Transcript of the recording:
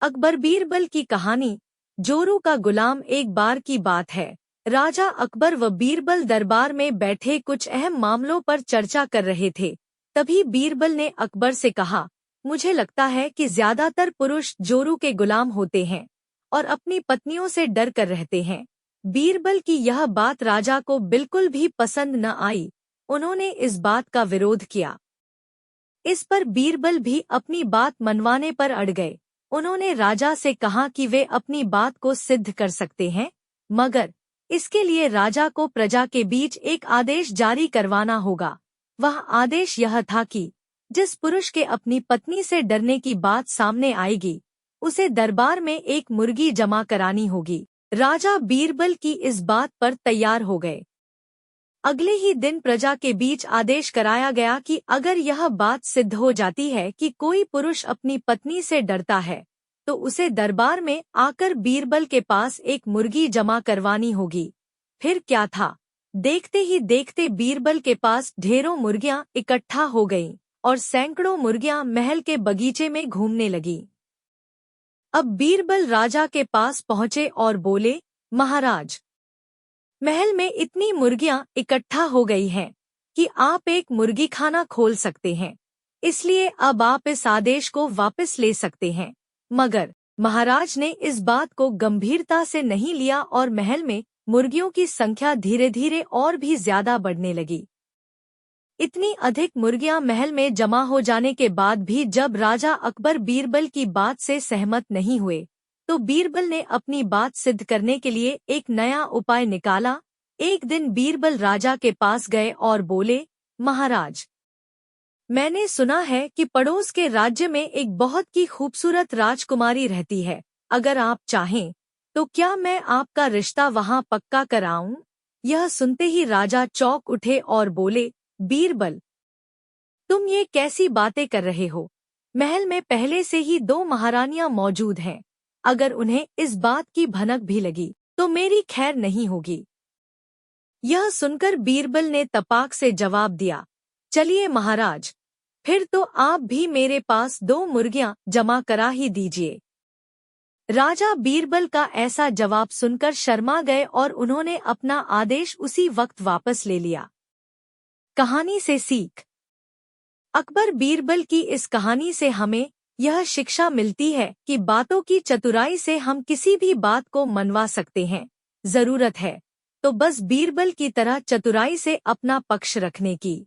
अकबर बीरबल की कहानी। जोरू का गुलाम। एक बार की बात है, राजा अकबर व बीरबल दरबार में बैठे कुछ अहम मामलों पर चर्चा कर रहे थे। तभी बीरबल ने अकबर से कहा, मुझे लगता है कि ज्यादातर पुरुष जोरू के गुलाम होते हैं और अपनी पत्नियों से डर कर रहते हैं। बीरबल की यह बात राजा को बिल्कुल भी पसंद न आई। उन्होंने इस बात का विरोध किया। इस पर बीरबल भी अपनी बात मनवाने पर अड़ गए। उन्होंने राजा से कहा कि वे अपनी बात को सिद्ध कर सकते हैं, मगर इसके लिए राजा को प्रजा के बीच एक आदेश जारी करवाना होगा। वह आदेश यह था कि जिस पुरुष के अपनी पत्नी से डरने की बात सामने आएगी, उसे दरबार में एक मुर्गी जमा करानी होगी। राजा बीरबल की इस बात पर तैयार हो गए। अगले ही दिन प्रजा के बीच आदेश कराया गया कि अगर यह बात सिद्ध हो जाती है कि कोई पुरुष अपनी पत्नी से डरता है, तो उसे दरबार में आकर बीरबल के पास एक मुर्गी जमा करवानी होगी। फिर क्या था, देखते ही देखते बीरबल के पास ढेरों मुर्गियां इकट्ठा हो गईं और सैकड़ों मुर्गियां महल के बगीचे में घूमने लगीं। अब बीरबल राजा के पास पहुंचे और बोले, महाराज, महल में इतनी मुर्गियां इकट्ठा हो गई हैं कि आप एक मुर्गी खाना खोल सकते हैं, इसलिए अब आप इस आदेश को वापस ले सकते हैं। मगर महाराज ने इस बात को गंभीरता से नहीं लिया और महल में मुर्गियों की संख्या धीरे धीरे और भी ज्यादा बढ़ने लगी। इतनी अधिक मुर्गियां महल में जमा हो जाने के बाद भी जब राजा अकबर बीरबल की बात से सहमत नहीं हुए, तो बीरबल ने अपनी बात सिद्ध करने के लिए एक नया उपाय निकाला। एक दिन बीरबल राजा के पास गए और बोले, महाराज, मैंने सुना है कि पड़ोस के राज्य में एक बहुत की खूबसूरत राजकुमारी रहती है। अगर आप चाहें तो क्या मैं आपका रिश्ता वहां पक्का कराऊं? यह सुनते ही राजा चौंक उठे और बोले, बीरबल, तुम ये कैसी बातें कर रहे हो? महल में पहले से ही 2 महारानियां मौजूद हैं। अगर उन्हें इस बात की भनक भी लगी तो मेरी खैर नहीं होगी। यह सुनकर बीरबल ने तपाक से जवाब दिया, चलिए महाराज, फिर तो आप भी मेरे पास 2 मुर्गियां जमा करा ही दीजिए। राजा बीरबल का ऐसा जवाब सुनकर शर्मा गए और उन्होंने अपना आदेश उसी वक्त वापस ले लिया। कहानी से सीख। अकबर बीरबल की इस कहानी से हमें यह शिक्षा मिलती है कि बातों की चतुराई से हम किसी भी बात को मनवा सकते हैं। जरूरत है तो बस बीरबल की तरह चतुराई से अपना पक्ष रखने की।